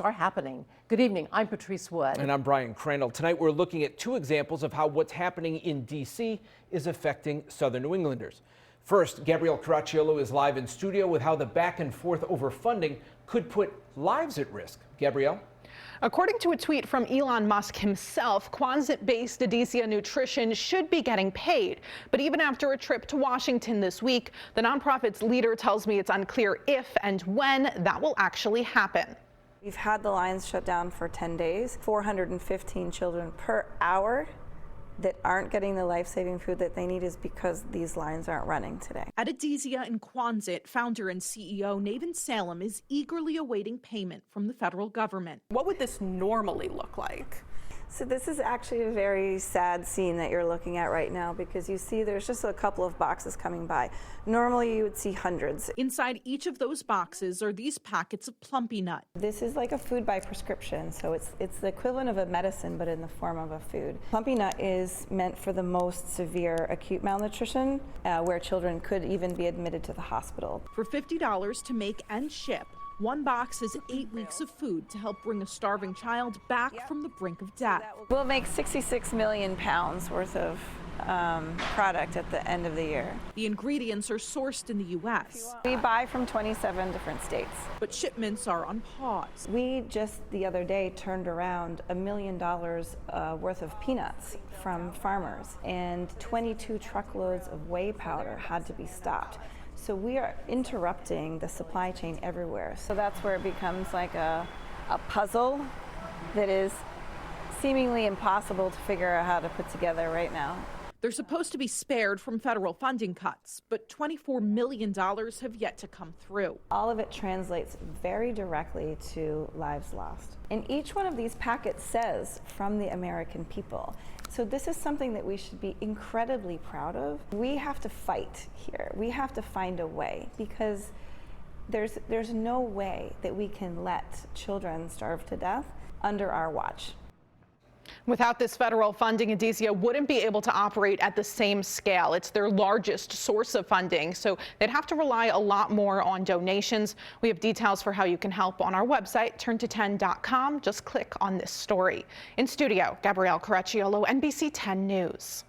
Are happening. Good evening. I'm Patrice Wood. And I'm Brian Crandall. Tonight we're looking at two examples of how what's happening in D.C. is affecting Southern New Englanders. First, Gabrielle Caracciolo is live in studio with how the back and forth over funding could put lives at risk. Gabrielle? According to a tweet from Elon Musk himself, Quonset-based Edesia Nutrition should be getting paid. But even after a trip to Washington this week, the nonprofit's leader tells me it's unclear if and when that will actually happen. We've had the lines shut down for 10 days, 415 children per hour that aren't getting the life-saving food that they need is because these lines aren't running today. At Edesia and Quonset, founder and CEO Navyn Salem is eagerly awaiting payment from the federal government. What would this normally look like? So this is actually a very sad scene that you're looking at right now because you see there's just a couple of boxes coming by. Normally you would see hundreds. Inside each of those boxes are these packets of Plumpy'Nut. This is like a food by prescription, so it's the equivalent of a medicine but in the form of a food. Plumpy'Nut is meant for the most severe acute malnutrition where children could even be admitted to the hospital. For $50 to make and ship, one box is 8 weeks of food to help bring a starving child back from the brink of death. We'll make 66 million pounds worth of product at the end of the year. The ingredients are sourced in the U.S. We buy from 27 different states. But shipments are on pause. We just the other day turned around $1 million worth of peanuts from farmers, and 22 truckloads of whey powder had to be stopped. So we are interrupting the supply chain everywhere. So that's where it becomes like a puzzle that is seemingly impossible to figure out how to put together right now. They're supposed to be spared from federal funding cuts, but $24 million have yet to come through. All of it translates very directly to lives lost. And each one of these packets says, from the American people. So this is something that we should be incredibly proud of. We have to fight here. We have to find a way because there's no way that we can let children starve to death under our watch. Without this federal funding, Edesia wouldn't be able to operate at the same scale. It's their largest source of funding, so they'd have to rely a lot more on donations. We have details for how you can help on our website, turnto10.com. Just click on this story. In studio, Gabrielle Caracciolo, NBC 10 News.